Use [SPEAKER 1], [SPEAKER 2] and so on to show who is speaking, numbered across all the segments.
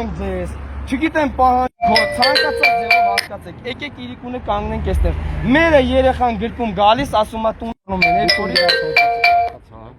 [SPEAKER 1] եմ ձեզ, չգիտեմ պահանջքով, ցանկացած ձևով հասկացեք, եկեք իրիկունը կանգնենք այստեղ։ Մերը երեխան գրկում գալիս, ասում է տուն անում են, այդ օրի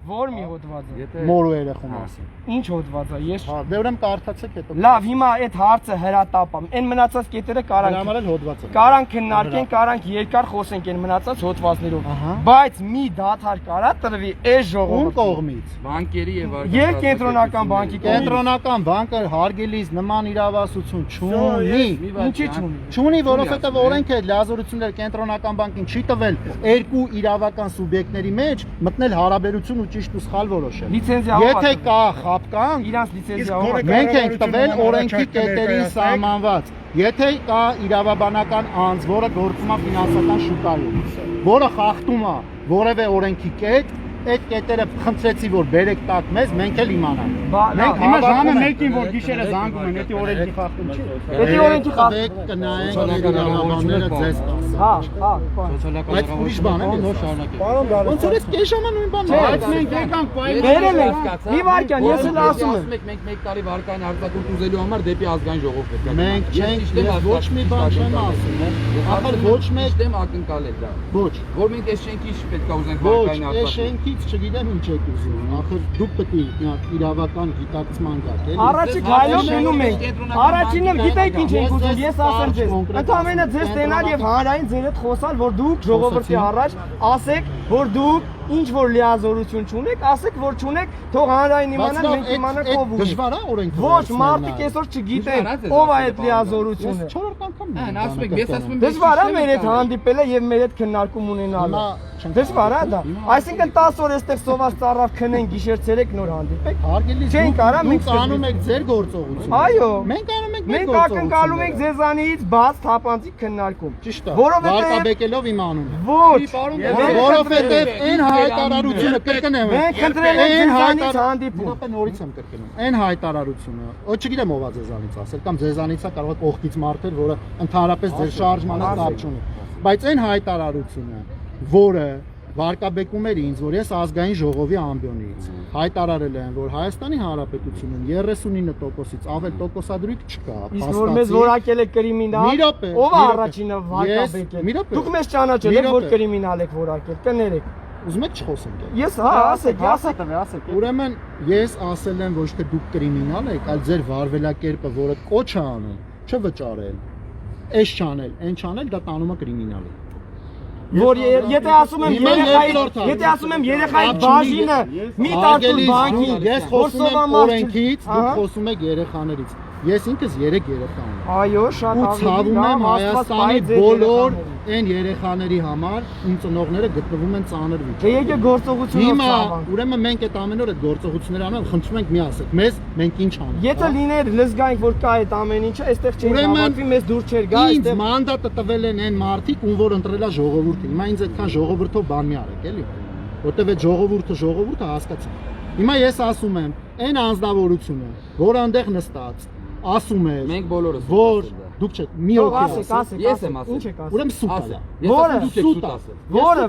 [SPEAKER 1] Որ մի հոդվածը։
[SPEAKER 2] Մորու երեխուն ասի։
[SPEAKER 1] Ինչ հոդված է, ես։
[SPEAKER 2] Հա, դե ուրեմն կարդացեք հետո։
[SPEAKER 1] Լավ, հիմա այդ հարցը հրատապ եմ։ Այն մնացած կետերը
[SPEAKER 2] Հրամարել հոդվածը։
[SPEAKER 1] Կարանք քննարկենք, կարանք երկար խոսենք այն մնացած հոդվածներով։ Բայց մի դադար կարա տրվի այս ժողովուրդի
[SPEAKER 2] կողմից։
[SPEAKER 3] Բանկերի եւ
[SPEAKER 1] Եվ կենտրոնական բանկի
[SPEAKER 2] Կենտրոնական բանկը հարգելիս նման իրավասություն չունի։
[SPEAKER 1] Ինչի՞ չունի։
[SPEAKER 2] Չունի, որովհետև օրենքը լիազորություններ կենտրոնական բանկին չի տվել երկու իրավական սուբյեկտների մեջ մտնել հարաբերություն ու ճիշտ ու սխալ որոշել։
[SPEAKER 1] Լիցենզիա
[SPEAKER 2] Եթե կա խապկան,
[SPEAKER 1] իրանց լիցենզիա
[SPEAKER 2] մենք ենք տվել օրենքի կետերին սահմանված։ Եթե կա իրավաբանական անձ, որը գործում է ֆինանսական շուկայում, որը խախտում է որևէ օրենքի կետ, այդ կետերը խնդրեցի որ բերեք տակ մեզ, մենք էլ իմանանք։ Մենք հիմա ժամը 1-ին որ գիշերը զանգում են, դա օրենքի խախտում չի։
[SPEAKER 1] Դա օրենքի խախտում։
[SPEAKER 2] Կնայենք իրավաբանները ձեզ տասը։
[SPEAKER 1] Հա,
[SPEAKER 2] Բայց ուրիշ բան է, նոր շարունակեք։
[SPEAKER 1] Պարոն Գալստյան,
[SPEAKER 2] ոնց որ էս կես ժամը նույն բանն է։ Բայց մենք եկանք
[SPEAKER 1] Բերել ենք։ Մի վարքյան, ես էլ ասում եմ։
[SPEAKER 3] Մենք 1 տարի վարկային արձակուրդ ուզելու համար դեպի ազգային ժողով պետք է։
[SPEAKER 2] Մենք չենք ոչ մի բան չեմ ասում։ Ախր ոչ մեկ
[SPEAKER 3] դեմ ակնկալել դա։
[SPEAKER 2] Ոչ։
[SPEAKER 3] Որ մենք այս շենքի պետք է ուզենք
[SPEAKER 2] Ոչ,
[SPEAKER 3] վարկային
[SPEAKER 2] այս
[SPEAKER 3] արձակուրդ։
[SPEAKER 2] շենքից չգիտեմ ինչ եք ուզում։ Ախր դուք պետք է իրավական գիտակցման գաք, էլի։
[SPEAKER 1] Առաջի գայլով մնում ենք։ Առաջինը գիտեք ինչ ենք ուզում, ես ասեմ ձեզ։ Ընդհանրապես ձեզ տենալ եւ հանրային ձեր հետ խոսալ, որ դուք ժողովրդի առաջ ասեք, որ դուք ինչ որ լիազորություն չունեք, ասեք որ չունեք, թող հանրային իմանան, մենք իմանանք ով ունի։
[SPEAKER 2] Դժվար է օրենքը։
[SPEAKER 1] Ոչ, մարդիկ այսօր չգիտեն ով է այդ լիազորությունը։
[SPEAKER 2] 4 անգամ։
[SPEAKER 3] Ասում եք, ես ասում եմ
[SPEAKER 1] Դժվար է մեր հետ հանդիպելը եւ մեր հետ քննարկում ունենալը։ Դժվար է դա։ Այսինքն 10 օր այստեղ սոված ծառավ քնեն գիշեր ցերեկ նոր հանդիպեք։
[SPEAKER 2] Հարգելի
[SPEAKER 1] Չենք արա մենք
[SPEAKER 2] անում եք ձեր գործողությունը։
[SPEAKER 1] Այո։
[SPEAKER 2] Մենք անում ենք մեր
[SPEAKER 1] Մենք
[SPEAKER 2] գործողությունը։
[SPEAKER 1] ակնկալում ենք ձեզանից բաց թափանցիկ քննարկում։
[SPEAKER 2] Ճիշտ է։
[SPEAKER 1] Որովհետև
[SPEAKER 2] վարկաբեկելով իմ անում։
[SPEAKER 1] Ոչ,
[SPEAKER 2] Որովհետև այն հայտարարությունը կրկնեմ։
[SPEAKER 1] Մենք խնդրել ենք ձեզանից հանդիպում։
[SPEAKER 2] Ապա նորից եմ կրկնում։ Այն հայտարարությունը, ո չգիտեմ ով է ձեզանից ասել կամ ձեզանից է կարող է կողքից մարդեր, որը ընդհանրապես ձեր շարժմանը կապ չունի։ Բայց այն հայտարարությունը, որը վարկաբեկում էր ինձ, որ ես ազգային ժողովի ամբիոնից հայտարարել եմ, որ Հայաստանի Հանրապետությունում 39%-ից ավել տոկոսադրույք չկա։
[SPEAKER 1] Իսկ որ մեզ որակել է կրիմինալ, ով է առաջինը վարկաբեկել։ Դուք մեզ ճանաչել եք, որ կրիմինալ եք որակել, կներեք։
[SPEAKER 2] Ուզում եք չխոսենք։
[SPEAKER 1] Ես հա, ասեք։
[SPEAKER 2] Ուրեմն ես ասել եմ ոչ թե դուք կրիմինալ եք, այլ ձեր վարվելակերպը, որը կոչ է անում, չվճարել, այս չանել, այն չանել, դա տանում է կրիմինալի։
[SPEAKER 1] Որ եթե ասում եմ երեխայի բաժինը մի տարտուր բանկի,
[SPEAKER 2] ես խոսում եմ օրենքից, դուք խոսում եք երեխաներից։ Ես ինքս 3 երեխա ունեմ։
[SPEAKER 1] Այո, շատ
[SPEAKER 2] Ու ցավում եմ Հայաստանի բոլոր այն երեխաների համար, ում ծնողները գտնվում են ծանր վիճակում։
[SPEAKER 1] Դե եկեք գործողությունով
[SPEAKER 2] Հիմա
[SPEAKER 1] ցավանք։
[SPEAKER 2] ուրեմն մենք այդ ամեն օր այդ գործողությունները անում, խնդրում ենք մի ասեք, մենք ինչ անենք։
[SPEAKER 1] Եթե լիներ լզգայինք, որ կա այդ ամեն ինչը, այստեղ չէին հավատվի, մեզ դուր չէր գա,
[SPEAKER 2] Ինձ
[SPEAKER 1] այստեղ
[SPEAKER 2] մանդատը տվել են այն մարդիկ, ում որ ընտրել է ժողովուրդը։ Հիմա ինձ այդքան ժողովրդով բան մի արեք, էլի։ Որտեւ այդ ժողովուրդը հասկացա։ Հիմա ես ասում եմ, այն անձնավորությունը, որը այնտեղ նստած ասում է,
[SPEAKER 3] մենք բոլորս
[SPEAKER 2] որ դուք չեք մի օքի
[SPEAKER 1] ասեք,
[SPEAKER 3] ես եմ ասել։
[SPEAKER 1] ինչ եք ասում։
[SPEAKER 2] Ուրեմն սուտ է։
[SPEAKER 1] Որը
[SPEAKER 3] սուտ ասել։
[SPEAKER 1] Որը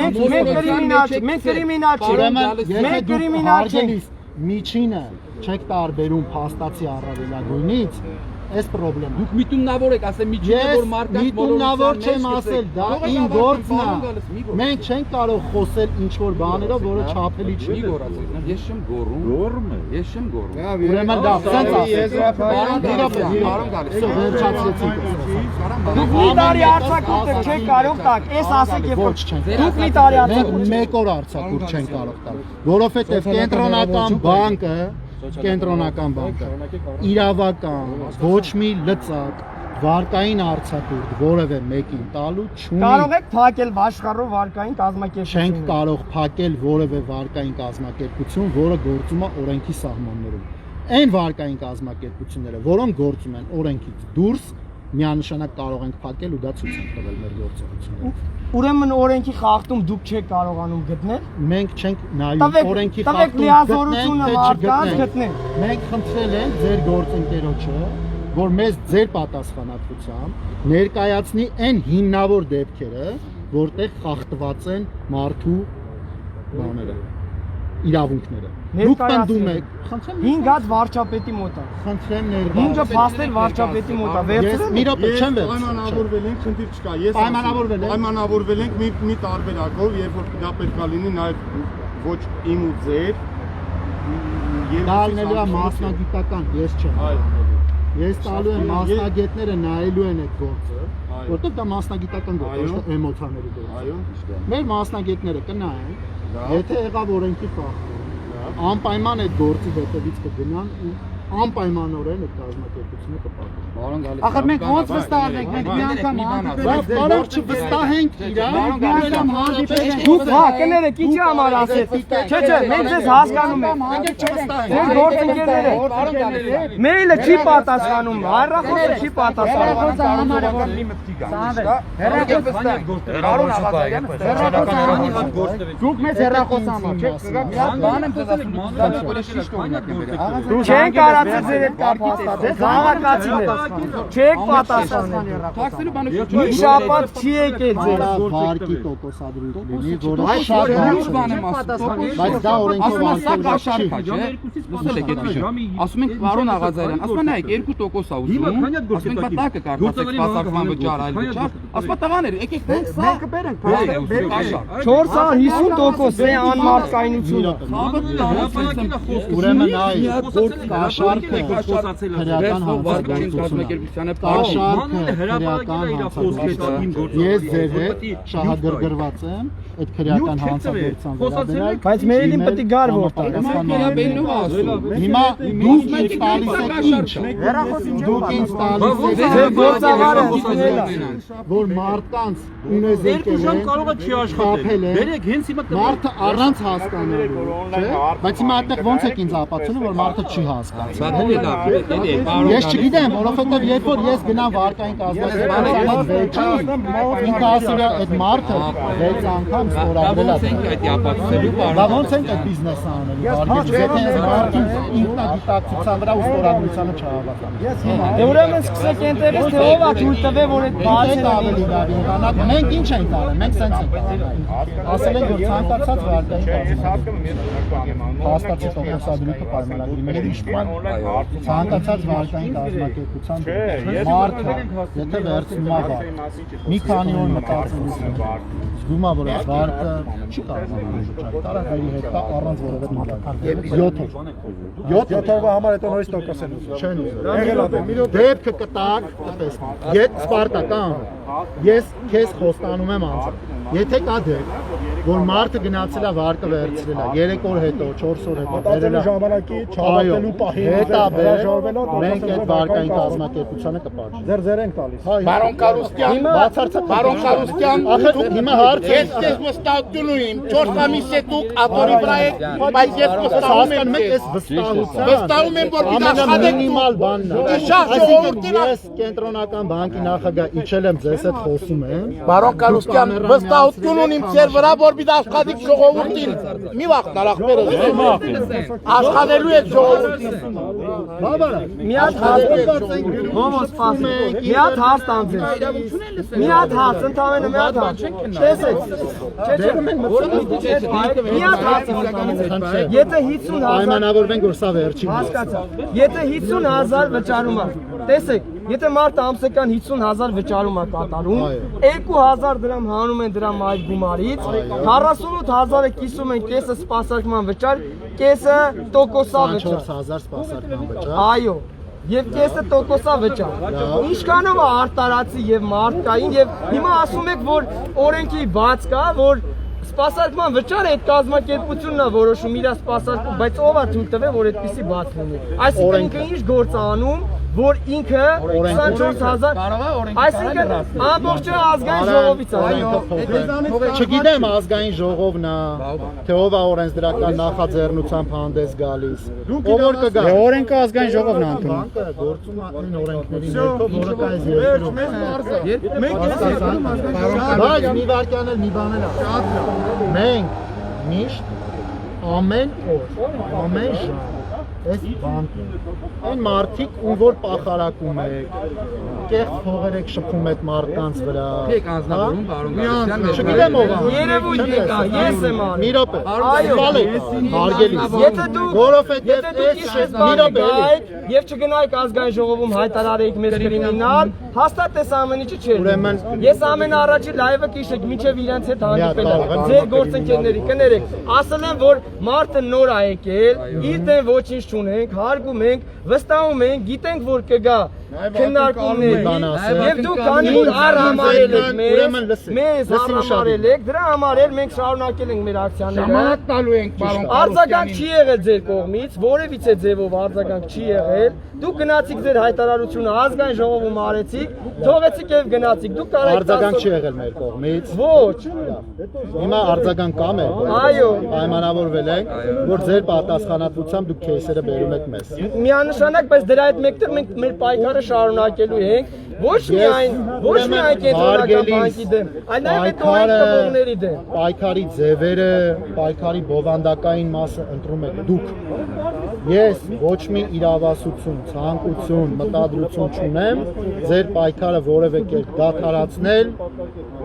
[SPEAKER 1] մենք կրիմինալ չենք, մենք կրիմինալ չենք։
[SPEAKER 2] Միջինը չեք տարբերում փաստացի առավելագույնից, այս խնդրեմ։
[SPEAKER 3] Դուք միտումնավոր եք, ասեմ միջինը որ մարկած
[SPEAKER 2] միտումնավոր չեմ ասել, դա իմ գործն է։ Մենք չենք կարող խոսել ինչ որ բաներով, որը չափելի չի։
[SPEAKER 3] Ես չեմ գոռում։ Գոռում եմ։ Ես չեմ գոռում։
[SPEAKER 2] Ուրեմն դա սենց
[SPEAKER 1] Դուք մի տարի արձակուրդ չեք կարող տակ, այս ասեք եւ ոչ չենք։ Դուք մի տարի արձակուրդ
[SPEAKER 2] մեկ օր արձակուրդ չենք կարող տալ, որովհետեւ կենտրոնական բանկը իրավական ոչ մի լծակ վարկային արձակուրդ որևէ մեկին տալու չունի։
[SPEAKER 1] Կարող եք փակել աշխարհով վարկային կազմակերպություն։
[SPEAKER 2] Չենք կարող փակել որևէ վարկային կազմակերպություն, որը գործում է օրենքի սահմաններում։ Այն վարկային կազմակերպությունները, որոնք գործում են օրենքից դուրս, միանշանակ կարող ենք փակել ու դա ցույց ենք տվել մեր գործողություններով։
[SPEAKER 1] Ուրեմն օրենքի խախտում դուք չեք կարողանում գտնել։
[SPEAKER 2] Մենք չենք նայում օրենքի
[SPEAKER 1] խախտում,
[SPEAKER 2] մենք խնդրել ենք ձեր գործընկերոջը, որ մեզ ձեր պատասխանատվությամբ ներկայացնի այն հիմնավոր դեպքերը, որտեղ խախտված են մարդու բաները։ իրավունքները։ Դուք
[SPEAKER 1] Ներկայացրել
[SPEAKER 2] պնդում
[SPEAKER 1] եք։
[SPEAKER 2] եք, խնդրեմ,
[SPEAKER 1] 5 հատ վարչապետի մոտ է։
[SPEAKER 2] խնդրեմ
[SPEAKER 1] 5-ը փաստեր վարչապետի մոտ է։ Վերցրել
[SPEAKER 2] մի րոպե չեմ վերցրել։
[SPEAKER 4] Պայմանավորվել ենք, խնդիր չկա։ Ես
[SPEAKER 2] Պայմանավորվել եք։
[SPEAKER 4] պայմանավորվել ենք մի տարբերակով, երբ որ դա պետք է լինի նաև ոչ իմ ու ձեր։
[SPEAKER 2] Դա լինելու է մասնագիտական, ես չեմ։
[SPEAKER 4] Այո։
[SPEAKER 2] Ես տալու եմ մասնագետները նայելու են այդ գործը, որտեղ դա մասնագիտական գործ է, ոչ թե էմոցիաների գործ։
[SPEAKER 4] Այո։
[SPEAKER 2] Մեր մասնագետները կնայեն, եթե եղավ օրենքի խախտում, անպայման այդ գործի հետևից կգնան ու անպայմանորեն այդ կազմակերպությունը կպարտի։
[SPEAKER 3] Բարոն գալիս։
[SPEAKER 2] Ախր մենք ոնց վստահենք, մենք մի անգամ հանդիպել, բարոք չվստահենք իրար, մի անգամ հանդիպել։
[SPEAKER 1] Դուք հա կներեք, ինչի համար ասեք։ Չէ, մենք ձեզ հասկանում ենք։ Ձեր գործընկերներ եք։ Մեյլը չի պատասխանում, հեռախոսը չի պատասխանում։
[SPEAKER 2] Դուք մեծ հեռախոսամա չեք։
[SPEAKER 1] Չեն կարացել ձեր հետ կապ հաստատել, քաղաքացիներ։ Չեք պատասխանել։
[SPEAKER 3] Տաքսելու բանը
[SPEAKER 1] Մի շաբաթ չի եկել ձեր։
[SPEAKER 2] Վարկի տոկոսադրույք լինի, որը
[SPEAKER 1] Այդ
[SPEAKER 2] շատ
[SPEAKER 3] Ուրիշ
[SPEAKER 2] բարձր
[SPEAKER 3] բան
[SPEAKER 2] է։
[SPEAKER 3] եմ ասում։
[SPEAKER 2] Բայց դա օրենքով
[SPEAKER 3] Ասում եմ սա
[SPEAKER 2] արգելված
[SPEAKER 3] կաշառք
[SPEAKER 2] չի։
[SPEAKER 3] է, չէ՞։ Լսել եք այդ վիճակը։ Ասում ենք պարոն Աղազարյան, ասում են նայեք 2% ա ուզում։ Ասում ենք բա տակը կարդացեք սպասարկման վճար, այլ վճար։ Ասում տղաներ, եկեք մենք սա կբերենք։
[SPEAKER 1] 450% է անմարդկայնությունը։
[SPEAKER 2] Ուրեմն այ կաշառքը քրեական հանցագործություն է։ Կաշառքը քրեական հանցագործություն է։ Ես ձեր հետ շահագրգռված եմ այդ քրեական հանցագործության վերաբերյալ։
[SPEAKER 1] Բայց մեյլին պետք է գար որտեղ։
[SPEAKER 3] Բելնու ասում։
[SPEAKER 2] Հիմա դուք ինձ տալիս եք ինչ։ Դուք ինձ տալիս
[SPEAKER 1] Ձեր
[SPEAKER 2] եք
[SPEAKER 1] գործավարը դիտել է։
[SPEAKER 2] որ մարդկանց ունեզեկել են,
[SPEAKER 5] կարող է չի աշխատել։
[SPEAKER 2] խաբել են,
[SPEAKER 5] Բերեք հենց հիմա
[SPEAKER 2] մարդը առանց հասկանալու, չէ՞։ Բայց հիմա այդտեղ ոնց եք ինձ ապացուցում, որ մարդը չի հասկացել։
[SPEAKER 3] Բա դե լավ, դե պարոն։
[SPEAKER 2] Ես չգիտեմ, որովհետև երբ որ ես գնամ վարկային կազմակերպության վեճի, ինքը ասել է այդ մարդը 6 անգամ ստորագրել
[SPEAKER 3] Ոնց ենք
[SPEAKER 2] է։
[SPEAKER 3] այդ ապացուցելու
[SPEAKER 2] Դա
[SPEAKER 3] պարոն։
[SPEAKER 2] ոնց ենք այդ բիզնեսը անելու, վարկի եթե ես մարդին ինքնագիտակցության վրա ու ստորագրությանը չհավատամ։
[SPEAKER 1] Դե ուրեմն սկսեք ընտերես թե ով է թույլ տվել որ այդ
[SPEAKER 2] Բացել
[SPEAKER 1] բացել
[SPEAKER 2] ավելի լավ իմանալ, մենք ինչ ենք արել, մենք սենց ենք արել։ Ասել ենք, որ ցանկացած վարկային կազմակերպություն հաստատի տոկոսադրույքը պայմանագրի մեջ իշխան։ Ցանկացած վարկային կազմակերպության մարդը, եթե վերցնում է վարկ, մի քանի օր մտածելուց զգում է, որ այդ վարկը չի կարողանալ վճարել, տարածքի հետ կա առանց որևէ նկատի։ 7 օրվա համար հետո նորից տոկոս են ուզում։ Չեն ուզում։ Եղել է դեպքը կտակ, կտեսնեք։ Ես Սպարտական, ես քեզ խոստանում եմ անձամբ։ Եթե կա դեպք, որ մարդը գնացել է վարկը վերցրել է 3 օր հետո, 4 օր հետո, վերել է ժամանակի չհավատելու պահին, հետա մենք այդ վարկային կազմակերպությանը կպատժենք։ Ձեր ենք տալիս։
[SPEAKER 6] Բարոն Կարուստյան,
[SPEAKER 2] Բացարձակ
[SPEAKER 6] Բարոն Կարուստյան,
[SPEAKER 2] հիմա հարց է։
[SPEAKER 6] ես ձեզ վստահություն ունեմ, 4 ամիս է դուք աթորի վրա եք, բայց ես վստահում եմ
[SPEAKER 2] մեկ
[SPEAKER 6] ձեզ։
[SPEAKER 2] էս վստահության։
[SPEAKER 6] Վստահում եմ, որ դու աշխատեք
[SPEAKER 2] ամենամինիմալ բանն է։
[SPEAKER 6] Շատ ժողովրդին
[SPEAKER 2] Ես կենտրոնական բանկի նախագահ իջել եմ ձեզ հետ խոսում եմ։
[SPEAKER 6] Բարոն Կարուստյան, վստահություն ունեմ ձեր վրա, որ մի աշխատիկ ժողովրդին։ Մի վախտար ախպերս։ Աշխատելու եք ժողովրդին։
[SPEAKER 2] Բաբարա,
[SPEAKER 1] մի հատ հարց ոնց սպասում մի հատ հարց տանձեն մի հատ հարց ընդամենը մի հատ հարց տեսեք չէ մի հատ հարց եթե 50,000
[SPEAKER 2] պայմանավորվենք, որ սա վերջին
[SPEAKER 1] հասկացա եթե 50,000 վճարում է տեսեք եթե մարդը ամսական 50,000 վճարում է կատարում 2,000 դրամ հանում են դրա մայր գումարից 48,000-ը կիսում են կեսը սպասարկման վճար կեսը տոկոսա վճար
[SPEAKER 2] 4,000 սպասարկման վճար։
[SPEAKER 1] Այո, եւ կեսը տոկոսա վճար։ Ինչքանով է արտարացի եւ մարդկային եւ հիմա ասում եք, որ օրենքի բաց կա, որ սպասարկման վճարը այդ կազմակերպությունն է որոշում իր սպասարկում, բայց ով է թույլ տվել, որ այդպեսի բաց լինի։ Այսինքն ինքը ինչ գործ է անում, որ ինքը 24,000 այսինքն ամբողջը ազգային ժողովից է։
[SPEAKER 2] Չգիտեմ ազգային ժողովն է, թե ով է օրենսդրական նախաձեռնությամբ հանդես գալիս։ Ով որ կգա։ Օրենքը ազգային ժողովն է ընդունում։ Բանկը գործում է այն օրենքների ներքո, որը կա այս երկրում։ Բայց մի վարքան էլ մի բան էլ է։ Մենք միշտ ամեն օր, ամեն ժամ այս բանկը։ Այն մարդիկ, ում որ պախարակում եք, կեղծ փողեր եք շփում այդ մարդկանց վրա։
[SPEAKER 3] Եք անձնավորում, պարոն Գալստյան,
[SPEAKER 2] Չգիտեմ ով է։
[SPEAKER 1] Երևույթ եկա, ես եմ անում։
[SPEAKER 2] Մի րոպե։
[SPEAKER 1] Այո։
[SPEAKER 2] Սխալ եք հարգելիս։
[SPEAKER 1] Եթե դու
[SPEAKER 2] Որովհետև
[SPEAKER 1] այս
[SPEAKER 2] մի րոպե
[SPEAKER 1] եւ չգնայիք ազգային ժողովում հայտարարեիք մեզ կրիմինալ, հաստատ այս ամեն ինչը չէր։
[SPEAKER 2] Ուրեմն
[SPEAKER 1] Ես ամեն առաջի լայվը կիշեք, միջև իրենց հետ հանդիպել եմ։ Ձեր գործընկերների կներեք, ասել եմ, որ մարդը նոր ա եկել, իր դեմ ոչինչ չունենք, հարգում ենք, վստահում ենք, գիտենք, որ կգա քննարկումների եւ դուք քանի որ արհամարել եք մեզ արհամարել եք, դրա համար էլ մենք շարունակել ենք մեր ակցիաները։
[SPEAKER 3] Ժամանակ տալու ենք, պարոն
[SPEAKER 1] Արձագանք չի եղել ձեր կողմից, որևիցե ձևով արձագանք չի եղել։ Դուք գնացիք ձեր հայտարարությունը ազգային ժողովում արեցիք, թողեցիք եւ գնացիք։ Դուք կարեք
[SPEAKER 2] արձագանք չի եղել մեր կողմից։
[SPEAKER 1] Ոչ։
[SPEAKER 2] Հիմա արձագանք կա մեր կողմից։
[SPEAKER 1] Այո։
[SPEAKER 2] Պայմանավորվել ենք, որ ձեր պատասխանատվությամբ դուք քեյսերը բերում եք մեզ։
[SPEAKER 1] Միանշանակ, բայց դրա հետ մեկտեղ մենք մեր պայքարը շարունակելու ենք։ Ոչ միայն կենտրոնական բանկի դեմ, այլ նաև այդ տվողների դեմ։
[SPEAKER 2] Պայքարի ձևերը, պայքարի բովանդակային մասը ընտրում եք դուք։ Ես ոչ մի իրավասություն, ցանկություն, մտադրություն չունեմ ձեր պայքարը որևէ կերպ դադարացնել,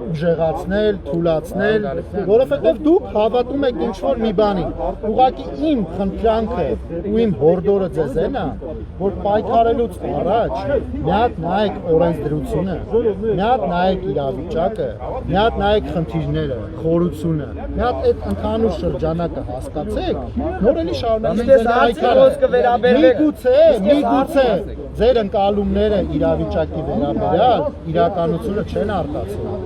[SPEAKER 2] ուժեղացնել, թուլացնել, որովհետև դուք հավատում եք ինչ-որ մի բանի։ Ուղղակի իմ խնդրանքը ու իմ հորդորը ձեզ են, որ պայքարելուց առաջ մի հատ նայեք օրենսդրությունը, մի հատ նայեք իրավիճակը, մի հատ նայեք խնդիրները, խորությունը, մի հատ այդ ընդհանուր շրջանակը հասկացեք, նոր էլի շարունակեք ձեր պայքարը։ Միգուցե ձեր ընկալումները իրավիճակի վերաբերյալ իրականությունը չեն արտացնում,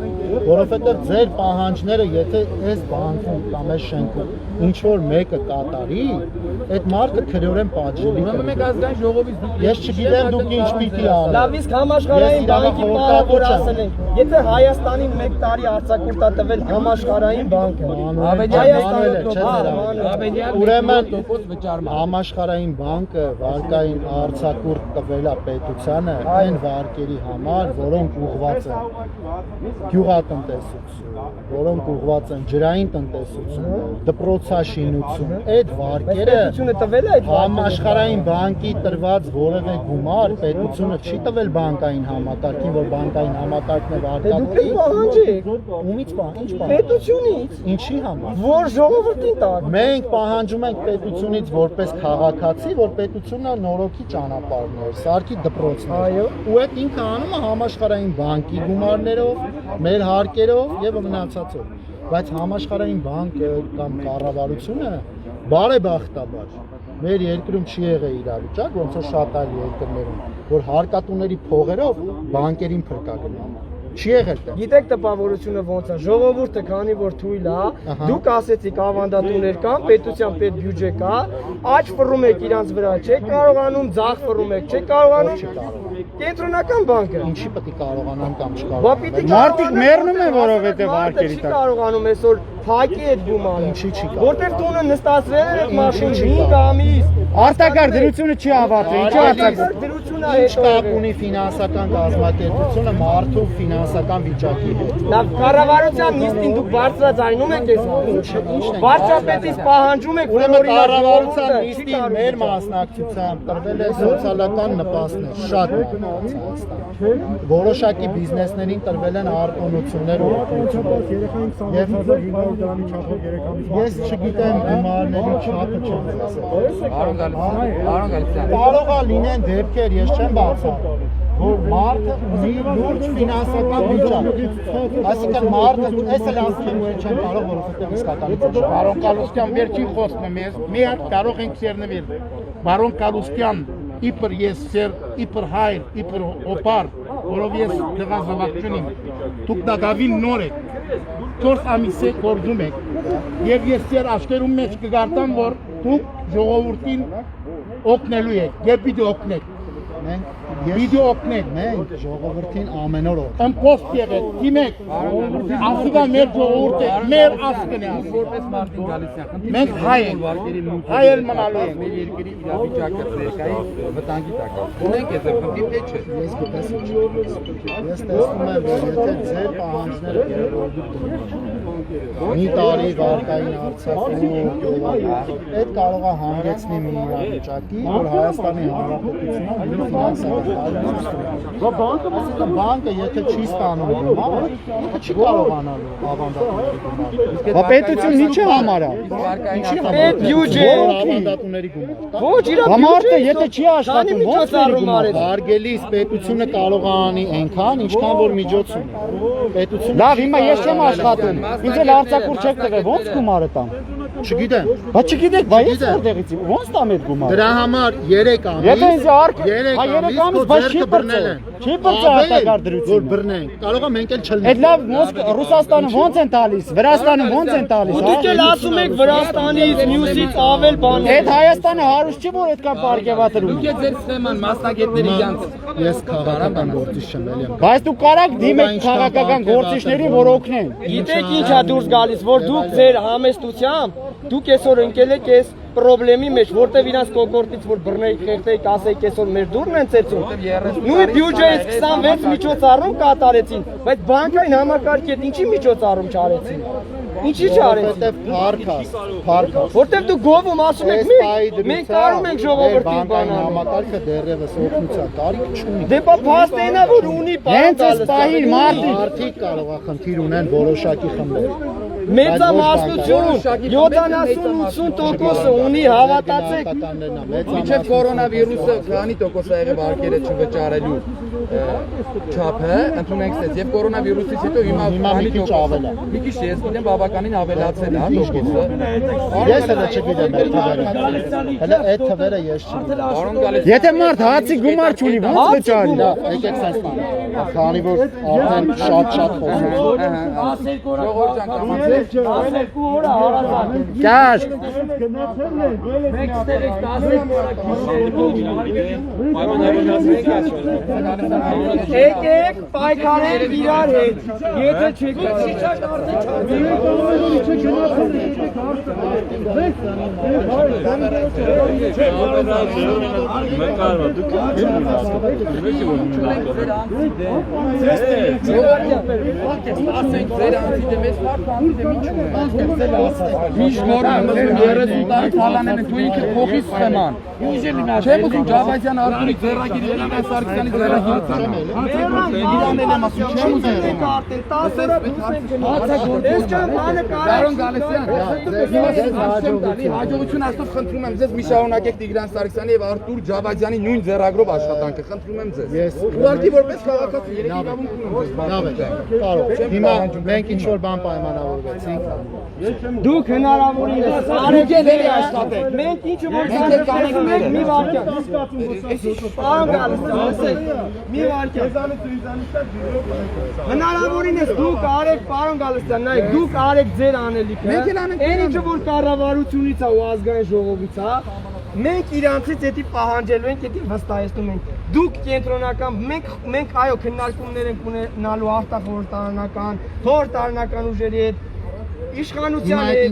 [SPEAKER 2] որովհետև ձեր պահանջները, եթե այս բանկում կամ այս շենքում ինչ-որ մեկը կատարի, այդ մարդը քրեորեն պատժելի կլինի։
[SPEAKER 3] Մենք ազգային ժողովից դուք
[SPEAKER 2] Ես չգիտեմ դուք ինչ պիտի անեք։
[SPEAKER 1] Լավ, իսկ համաշխարհային բանկի պարավոր ասել ենք, եթե Հայաստանին 1 տարի արձակուրդ է տվել համաշխարհային բանկը,
[SPEAKER 2] ուրեմն համաշխարհային բանկը վարկային արձակուրդ տվել է պետությանը այն վարկերի համար, որոնք ուղղված են գյուղատնտեսություն, որոնք ուղղված են ջրային տնտեսություն, դպրոցաշինություն, այդ վարկերը
[SPEAKER 1] պետությունը տվել է այդ
[SPEAKER 2] համաշխարհային բանկի տրված որևէ գումար պետությունը չի տվել բանկային համակարգին, որ բանկային համակարգն է վարկատի։ Ումից ինչ բան։
[SPEAKER 1] Պետությունից։
[SPEAKER 2] Ինչի համար։
[SPEAKER 1] Որ ժողովրդին տակ։
[SPEAKER 2] Մենք պահանջում ենք պետությունից որպես քաղաքացի, որ պետությունը նորոգի ճանապարհներ, սարքի դպրոցներ։
[SPEAKER 1] Այո։
[SPEAKER 2] Ու այդ ինքը անում է համաշխարհային բանկի գումարներով, մեր հարկերով եւ մնացածով։ Բայց համաշխարհային բանկը կամ կառավարությունը բարեբախտաբար մեր երկրում չի եղել իրավիճակ, ոնց որ շատ այլ երկրներում, որ հարկատուների փողերով բանկերին փրկագնում։ Չի եղել դա։
[SPEAKER 1] Գիտեք տպավորությունը ոնց է, ժողովուրդը քանի որ թույլ է, դուք ասեցիք ավանդատուներ կան, պետության պետ բյուջե կա, աճ ֆռում եք իրանց վրա, չեք կարողանում ձախ ֆռում եք, չեք կարողանում կենտրոնական բանկը։
[SPEAKER 2] Ինչի պետք է կարողանան կամ
[SPEAKER 1] Բա
[SPEAKER 2] չկարողանան։
[SPEAKER 1] պիտի
[SPEAKER 4] Մարդիկ մեռնում են, որովհետև հարկերի
[SPEAKER 1] չի
[SPEAKER 4] տակ։
[SPEAKER 1] կարողանում այսօր փակի այդ գումարը։
[SPEAKER 2] Ինչի չի կարող։
[SPEAKER 1] Որտեղ տունը նստածրել են այդ մաշինը 5 ամիս։
[SPEAKER 4] Արտակարգ դրությունը չի ավարտվել, ինչու արտակարգ։
[SPEAKER 1] Դրությունը
[SPEAKER 2] Ինչ
[SPEAKER 1] հետո
[SPEAKER 2] կապ ունի ֆինանսական կազմակերպությունը մարդու ֆինանսական վիճակի հետ։
[SPEAKER 1] լավ կառավարության նիստին դուք բարձրաձայնում եք այս
[SPEAKER 2] Ինչն
[SPEAKER 1] վարչապետից պահանջում եք
[SPEAKER 2] Ուրեմն
[SPEAKER 1] օրինակ
[SPEAKER 2] կառավարության
[SPEAKER 1] ժողովուրդը
[SPEAKER 2] նիստին
[SPEAKER 1] չի
[SPEAKER 2] մեր
[SPEAKER 1] կարող։
[SPEAKER 2] մասնակցությամբ տրվել է սոցիալական նպաստներ, շատ որոշակի բիզնեսներին տրվել են արտոնություններ ու օգնություններ։ Ես չգիտեմ գումարների չափը չեմ ասել։
[SPEAKER 3] Պարոն Գալստյան,
[SPEAKER 2] Կարող է լինեն դեպքեր, ես չեմ բացառում, որ մարդը ունի լուրջ ֆինանսական վիճակ։ Այսինքն մարդը, ես էլ ասում եմ, որ չեմ կարող, որովհետև իսկականից չեմ։
[SPEAKER 6] Բարոն Կալուստյան, վերջին խոսքն է մեզ։ Մի հատ կարող ենք սերնվել։ Բարոն Կալուստյան, իբր ես սեր, իբր հայր, իբր օպար, որով ես դղան զավակ չունիմ։ Դուք դակավին նոր եք։ 4 ամիս է գործում եք։ Եվ ես սեր աշխերում մեջ կգարտամ, որ դուք ժողովրդին օգնելու եք, եւ պիտի օգնեք։ Վիդեո օգնեք,
[SPEAKER 2] մենք ժողովրդին ամեն օր օգնենք։
[SPEAKER 6] Ըմպոստ եղեք, դիմեք, ասիկա մեր ժողովուրդ է, մեր ասկն է ասում։
[SPEAKER 3] Որպես Մարտին Գալստյան,
[SPEAKER 6] Մենք հայ ենք, հայ էլ մնալու ենք։
[SPEAKER 3] մեր երկրի իրավիճակը ցերկայի վտանգի տակ է։ Ունենք այս բնի մեջ է։
[SPEAKER 2] Ես գիտես ինչ ես տեսնում եմ, որ եթե ձեր պահանջները մի տարի վարկային Արցախում այդ կարող է հանգեցնի մի իրավիճակի, որ Հայաստանի Հանրապետությունը մի ֆինանսական բանկը եթե չի ստանում գումար, չի կարողանալու ավանդատուների գումար։
[SPEAKER 1] Բա պետությունն ինչի համար է։ Պետ բյուջե
[SPEAKER 2] ավանդատուների գումար։
[SPEAKER 1] Ոչ, իր
[SPEAKER 2] Համարտը եթե չի աշխատում, ո՞նց
[SPEAKER 1] միջոցառում արեց։
[SPEAKER 2] Հարգելիս պետությունը կարող է անի այնքան, ինչքան որ միջոց ունի։ Պետությունը
[SPEAKER 1] Լավ, հիմա ես չեմ աշխատում։ Ինձ էլ արձակուր չեք տվել, ո՞նց գումարը տամ։
[SPEAKER 2] չգիտեմ։
[SPEAKER 1] Բա չգիտեք, բա ես որտեղից եմ, ո՞նց տամ այդ գումարը։
[SPEAKER 2] Դրա համար 3 ամիս,
[SPEAKER 1] Եթե ինձ արկ,
[SPEAKER 2] 3
[SPEAKER 1] հա 3 ամիս,
[SPEAKER 2] ամիս
[SPEAKER 1] բայց չի
[SPEAKER 2] բռնել են։
[SPEAKER 1] Չի հարտակար դրություն։
[SPEAKER 2] Որ բռնենք, կարող է մենք էլ չլինենք։
[SPEAKER 1] Այդ լավ Ռուսաստանը ո՞նց են տալիս, Վրաստանը ո՞նց են տալիս։ Դուք էլ ասում եք Վրաստանից, մյուսից ավել բան։ Այդ Հայաստանը հարուստ չի, որ այդքան պարգևատրում։
[SPEAKER 3] Դուք եք ձեր սխեման մասնագետների յանց։
[SPEAKER 2] Ես քաղաքական գործիչ չեմ, էլի։
[SPEAKER 1] Բայց դուք կարաք դիմեք քաղաքական գործիչներին, որ օգնեն։ Գիտեք ինչ է դուրս գալիս, որ դուք ձեր համեստությամբ դուք այսօր ընկել եք այս պրոբլեմի մեջ, որտեվ իրանց կոկորտից որ բռնեիք, խեղդեիք, ասեիք այսօր մեր դուրն են ծեցում։ Նույն բյուջեից 26 միջոցառում կատարեցին, բայց բանկային համակարգի հետ ինչի միջոցառում չարեցին։ Ինչի չարեցին։
[SPEAKER 2] Որտեվ փառք է։
[SPEAKER 1] Որտեվ դու գովում ասում եք մենք կարում ենք ժողովրդին բանալ։
[SPEAKER 2] Համակարգը դեռևս օգնության կարիք չունի։
[SPEAKER 1] Դե բա փաստենա որ ունի
[SPEAKER 2] Հենց այս պահին մարդիկ կարող է խնդիր ունեն որոշակի խմբեր։
[SPEAKER 1] Մեծամասնություն 70-80% ունի, հավատացեք։
[SPEAKER 3] Մինչև կորոնավիրուսը քանի տոկոս է եղել վարկերը չվճարելու չափը, ընդունենք ստեց եւ կորոնավիրուսից հետո հիմա
[SPEAKER 2] մի քիչ ավել է։
[SPEAKER 3] Մի քիչ ես գիտեմ բավականին ավելացել է տոկոսը։
[SPEAKER 2] Ես էլ չգիտեմ այդ թվերը։ Հələ այդ թվերը ես չգիտեմ։
[SPEAKER 3] Պարոն Գալստյան,
[SPEAKER 1] Եթե մարդ հացի գումար չունի, ո՞նց վճարի։
[SPEAKER 2] Եկեք սենց տանք։ Քանի որ արդեն շատ խոսում։
[SPEAKER 3] ժողովուրդ ջան, կամացեք։
[SPEAKER 1] 12 օր հարազատ։
[SPEAKER 2] Կաշ։
[SPEAKER 1] Մեկ ստերեք 10 Եկեք պայքարեք իրար հետ։ Եթե չեք
[SPEAKER 3] Ասենք ձեր անձիդեմ ես մարդ անձիդեմ ինչ ունեմ։ Միշտ նորմալ 30 տարի թալանել են դու ինքը փոխի սխեման։ Չեմ ուզում Ջավադյան Արտուրի ձեռագիր Լենան Սարգսյանի ձեռագիրը ցանեմ։ Իրանել եմ ասում չեմ ուզում։
[SPEAKER 1] 10 օր ես չեմ բանը
[SPEAKER 3] Պարոն Գալստյան, հաջողություն աստծո խնդրում եմ ձեզ մի շարունակեք Տիգրան Սարգսյանի եւ Արտուր Ջավադյանի նույն ձեռագրով աշխատանքը, խնդրում եմ ձեզ։ Ուղղակի որպես քաղաքացի երեք իրավունք ունեմ ձեզ։
[SPEAKER 2] Լավ է, կարող։ Հիմա մենք ինչ որ բան պայմանավորվեցինք։
[SPEAKER 1] Դուք հնարավորինս արեք ելի աշխատեք։ Մենք ինչ որ կանենք մի վարքյան։ Պարոն Գալստյան, մի վարքյան։ Հնարավորինս դուք արեք, պարոն Գալստյան, նայեք, դուք արեք ձեր անելիքը։ Այն ինչը որ կառավարությունից է ու ազգային ժողովից է, մենք իրանցից էդի պահանջելու ենք, էդի վստահեցնում ենք։ Դուք կենտրոնական, մենք այո քննարկումներ ենք ունենալու խորհրդարանական ուժերի հետ, իշխանության հետ։